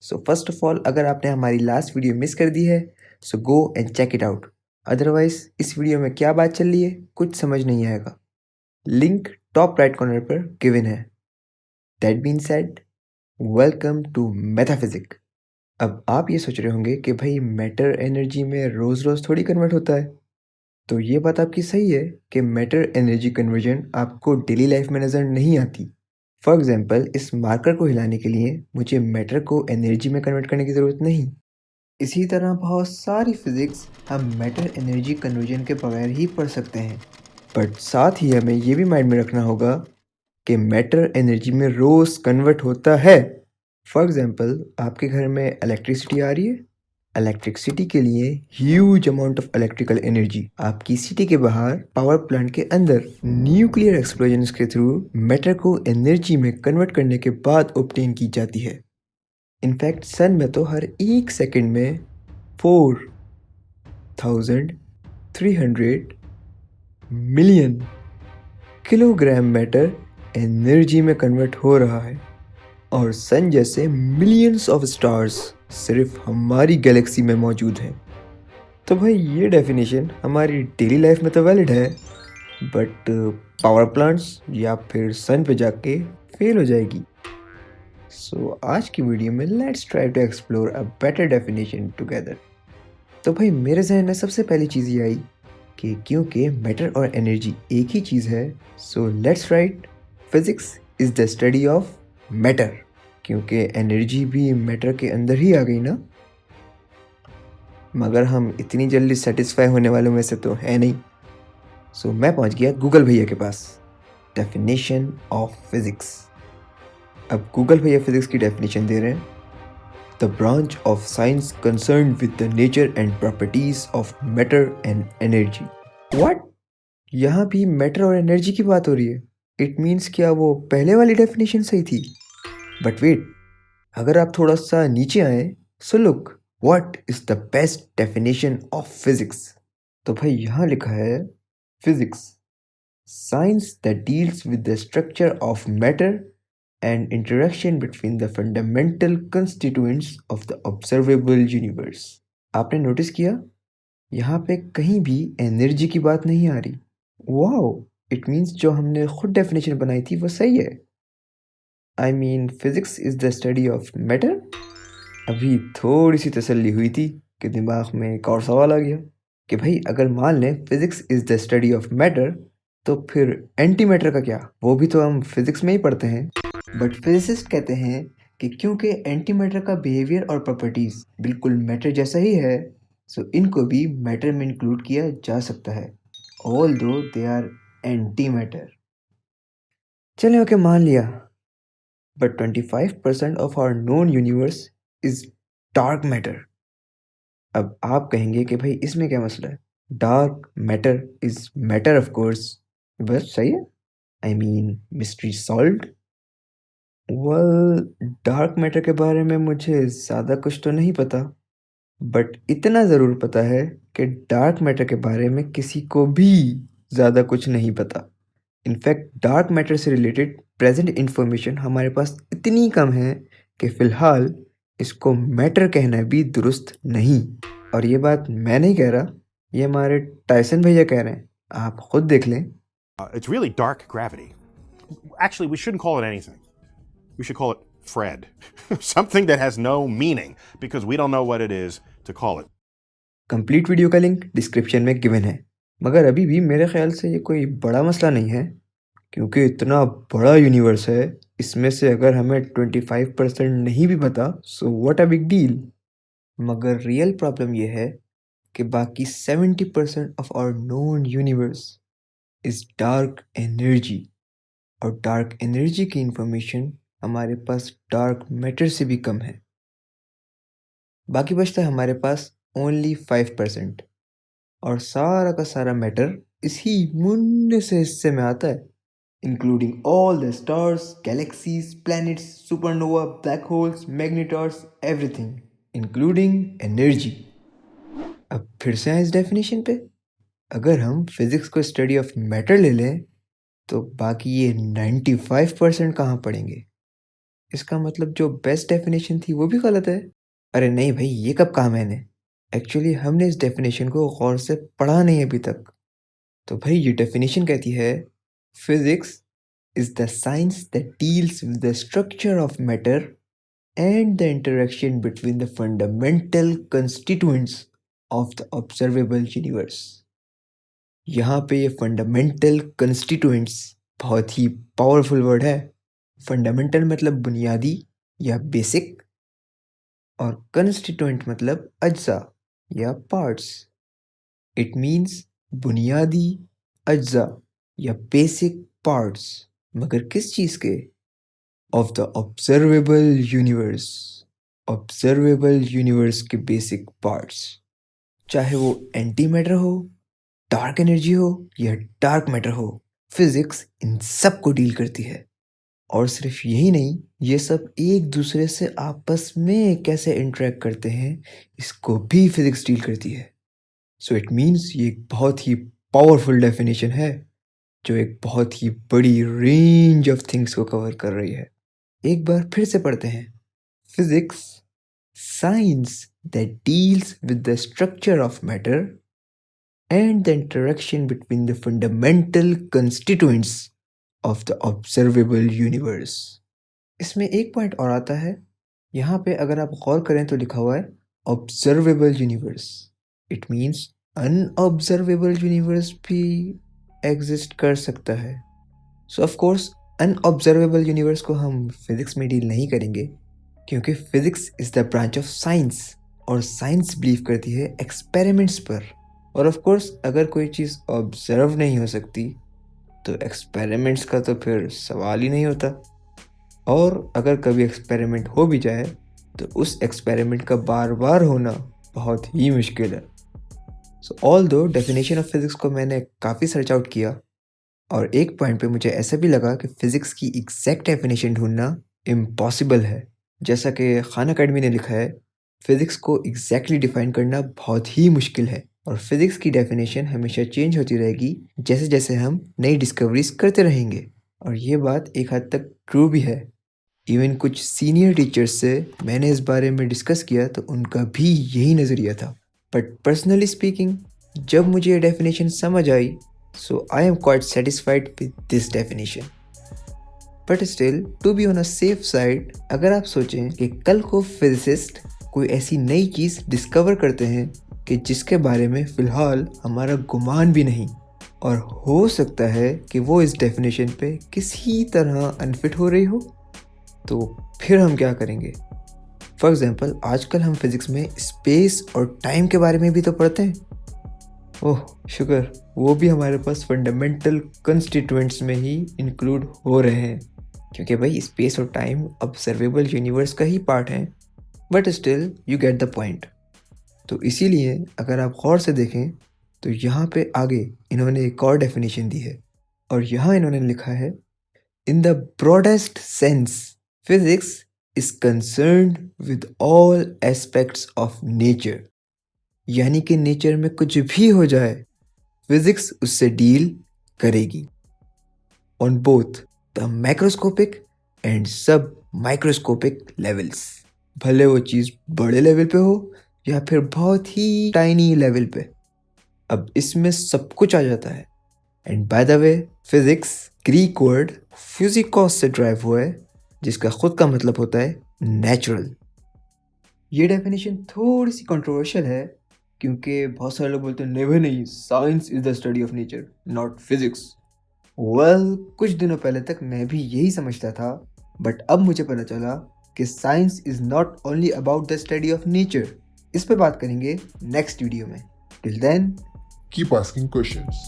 So first of all अगर आपने हमारी लास्ट वीडियो मिस कर दी है so go and check it out. Otherwise इस वीडियो में क्या बात चल रही है कुछ समझ नहीं आएगा। लिंक टॉप राइट कॉर्नर पर गिवन है। That being said, welcome to metaphysic. अब आप ये सोच रहे होंगे कि भाई मैटर एनर्जी में रोज रोज थोड़ी कन्वर्ट होता है। तो ये बात आपकी सही है कि मैटर एनर्जी कन्वर्जन आपको डेली लाइफ में नज़र नहीं आती। फॉर एग्जाम्पल इस मार्कर को हिलाने के लिए मुझे मैटर को एनर्जी में कन्वर्ट करने की ज़रूरत नहीं। इसी तरह बहुत सारी फिज़िक्स हम मैटर एनर्जी कन्वर्जन के बगैर ही पढ़ सकते हैं। बट साथ ही हमें ये भी माइंड में रखना होगा कि मैटर एनर्जी में रोज़ कन्वर्ट होता है। फॉर एग्जाम्पल आपके घर में इलेक्ट्रिसिटी आ रही है। इलेक्ट्रिसिटी के लिए huge amount of electrical energy आपकी सिटी के बाहर पावर प्लांट के अंदर न्यूक्लियर एक्सप्लोजन के थ्रू मैटर को एनर्जी में कन्वर्ट करने के बाद ऑब्टेन की जाती है। इनफैक्ट सन में तो हर एक सेकंड में 4,300 मिलियन किलोग्राम मैटर एनर्जी में कन्वर्ट हो रहा है। और सन जैसे मिलियंस ऑफ स्टार्स सिर्फ हमारी गैलेक्सी में मौजूद हैं। तो भाई ये डेफिनेशन हमारी डेली लाइफ में तो वैलिड है, बट पावर प्लांट्स या फिर सन पे जाके फेल हो जाएगी। सो आज की वीडियो में let's try to explore a better definition together. तो भाई मेरे जहन में सबसे पहली चीज़ ये आई कि क्योंकि मैटर और एनर्जी एक ही चीज़ है, so let's write physics is the study of matter. क्योंकि एनर्जी भी मैटर के अंदर ही आ गई ना। मगर हम इतनी जल्दी सेटिस्फाई होने वालों में से तो है नहीं। सो मैं पहुंच गया गूगल भैया के पास। Definition of physics. अब गूगल भैया फिजिक्स की डेफिनेशन दे रहे हैं। The branch of science concern with the nature and properties of matter and energy. What? यहाँ भी मैटर और एनर्जी की बात हो रही है। इट मीन्स क्या वो पहले वाली डेफिनेशन सही थी? बट वेट, अगर आप थोड़ा सा नीचे आए, so look what is the best definition of physics. तो भाई यहाँ लिखा है physics, science that deals with the structure of matter and interaction between the fundamental constituents of the observable universe. आपने नोटिस किया यहाँ पे कहीं भी एनर्जी की बात नहीं आ रही। वाओ, इट मीन्स जो हमने खुद डेफिनेशन बनाई थी वो सही है। I mean physics is the study of matter. अभी थोड़ी सी तसल्ली हुई थी कि दिमाग में एक और सवाल आ गया कि भाई अगर मान लें physics is the study of matter, तो फिर एंटी मैटर का क्या? वो भी तो हम फिजिक्स में ही पढ़ते हैं। बट फिजिसिस्ट कहते हैं कि क्योंकि एंटी मैटर का बिहेवियर और प्रॉपर्टीज बिल्कुल मैटर जैसा ही है, सो इनको भी मैटर में इंक्लूड किया जा सकता है, although they are antimatter. चलिए ओके, मान लिया। But 25% of our known universe is dark matter. अब आप कहेंगे कि भाई इसमें क्या मसला है? Dark matter is matter of course. बस सही है। I mean mystery solved. Well, dark matter के बारे में मुझे ज़्यादा कुछ तो नहीं पता, बट इतना ज़रूर पता है कि डार्क मैटर के बारे में किसी को भी ज़्यादा कुछ नहीं पता। इनफैक्ट डार्क मैटर से रिलेटेड प्रेजेंट इंफॉर्मेशन हमारे पास इतनी कम है कि फ़िलहाल इसको मैटर कहना भी दुरुस्त नहीं। और ये बात मैं नहीं कह रहा, ये हमारे टायसन भैया कह रहे हैं। आप खुद देख लें। It's really dark gravity. Actually, we shouldn't call it anything. We should call it Fred. Something that has no meaning because we don't know what it is to call it. Complete video का link description में given है। मगर अभी भी मेरे ख्याल से ये कोई बड़ा मसला नहीं है, क्योंकि इतना बड़ा यूनिवर्स है, इसमें से अगर हमें 25% नहीं भी पता, so what a big deal. मगर रियल प्रॉब्लम ये है कि बाकी 70% of our known universe is dark energy. और डार्क एनर्जी की इंफॉर्मेशन हमारे पास डार्क मैटर से भी कम है। बाकी बचता है हमारे पास ओनली 5%। और सारा का सारा मैटर इसी मुन्ने से हिस्से में आता है, including all the stars, galaxies, planets, supernova, black holes, magnetars, everything including energy. अब फिर से आए इस डेफिनेशन पे। अगर हम फिजिक्स को स्टडी ऑफ मैटर ले लें, तो बाकी ये 95% कहाँ पड़ेंगे? इसका मतलब जो बेस्ट डेफिनेशन थी वो भी गलत है? अरे नहीं भाई, ये कब कहा मैंने? एक्चुअली हमने इस डेफिनेशन को गौर से पढ़ा नहीं अभी तक। तो भाई ये डेफिनेशन कहती है, physics is the science that deals with the structure of matter and the interaction between the fundamental constituents of the observable universe. यहाँ पे ये फंडामेंटल कंस्टिट्यूएंट्स बहुत ही पावरफुल वर्ड है। फंडामेंटल मतलब बुनियादी या बेसिक, और कंस्टिट्यूएंट मतलब अज्जा या पार्ट्स। इट मीन्स बुनियादी अज्जा या बेसिक पार्ट्स, मगर किस चीज़ के? Of the observable universe. Observable universe के बेसिक पार्ट्स, चाहे वो एंटी मैटर हो, डार्क एनर्जी हो या डार्क मैटर हो, फिजिक्स इन सब को डील करती है। और सिर्फ यही नहीं, ये सब एक दूसरे से आपस में कैसे इंटरेक्ट करते हैं, इसको भी फिजिक्स डील करती है। सो इट मीन्स ये एक बहुत ही पावरफुल डेफिनेशन है जो एक बहुत ही बड़ी रेंज ऑफ थिंग्स को कवर कर रही है। एक बार फिर से पढ़ते हैं। Physics, science that deals with the structure of matter and the interaction between the fundamental constituents of the observable universe. इसमें एक पॉइंट और आता है। यहाँ पे अगर आप गौर करें तो लिखा हुआ है observable universe. It means unobservable universe भी एग्जिस्ट कर सकता है। So of course unobservable universe को हम फिजिक्स में डील नहीं करेंगे, क्योंकि physics is the branch of science, और साइंस बिलीव करती है एक्सपेरिमेंट्स पर। और ऑफ कोर्स अगर कोई चीज़ ऑब्जर्व नहीं हो सकती तो एक्सपेरिमेंट्स का तो फिर सवाल ही नहीं होता। और अगर कभी एक्सपेरिमेंट हो भी जाए तो उस एक्सपेरिमेंट का बार बार होना बहुत ही मुश्किल है। सो ऑल दो डेफिनेशन ऑफ फिजिक्स को मैंने काफ़ी सर्च आउट किया, और एक पॉइंट पे मुझे ऐसा भी लगा कि फ़िज़िक्स की एग्जैक्ट डेफिनेशन ढूंढना इम्पॉसिबल है। जैसा कि खान अकेडमी ने लिखा है, फ़िज़िक्स को एग्जैक्टली डिफाइन करना बहुत ही मुश्किल है, और फिज़िक्स की डेफिनेशन हमेशा चेंज होती रहेगी जैसे जैसे हम नई डिस्कवरीज करते रहेंगे। और ये बात एक हद तक ट्रू भी है। इवन कुछ सीनियर टीचर्स से मैंने इस बारे में डिस्कस किया तो उनका भी यही नज़रिया था। बट पर्सनली स्पीकिंग, जब मुझे ये डेफिनेशन समझ आई, so I am quite satisfied with this definition. But still, to be on a safe side, अगर आप सोचें कि कल को फिजिसिस्ट कोई ऐसी नई चीज़ डिस्कवर करते हैं कि जिसके बारे में फ़िलहाल हमारा गुमान भी नहीं, और हो सकता है कि वो इस डेफिनेशन पे किसी तरह अनफिट हो रही हो, तो फिर हम क्या करेंगे? फॉर एग्जाम्पल, आजकल हम फिज़िक्स में स्पेस और टाइम के बारे में भी तो पढ़ते हैं। ओह शुक्र, वो भी हमारे पास फंडामेंटल कंस्टिट्यूएंट्स में ही इंक्लूड हो रहे हैं, क्योंकि भाई स्पेस और टाइम ऑब्जर्वेबल यूनिवर्स का ही पार्ट हैं। But still you get the point. तो इसीलिए अगर आप गौर से देखें तो यहाँ पे आगे इन्होंने एक और डेफिनेशन दी है, और यहाँ इन्होंने लिखा है, in the broadest sense physics is concerned with all aspects of nature. यानी कि नेचर में कुछ भी हो जाए, फिजिक्स उससे डील करेगी on both the macroscopic and सब माइक्रोस्कोपिक लेवल्स। भले वो चीज़ बड़े लेवल पे हो या फिर बहुत ही टाइनी लेवल पे, अब इसमें सब कुछ आ जाता है। And by the way, physics Greek word physikos से ड्राइव हुआ है, जिसका खुद का मतलब होता है नेचुरल। ये डेफिनेशन थोड़ी सी कंट्रोवर्शियल है, क्योंकि बहुत सारे लोग बोलते हैं नेवर नहीं, science is the study of nature not physics. Well, कुछ दिनों पहले तक मैं भी यही समझता था, बट अब मुझे पता चला कि science is not only about the study of nature. इस पे बात करेंगे नेक्स्ट वीडियो में। Till then, Keep asking questions.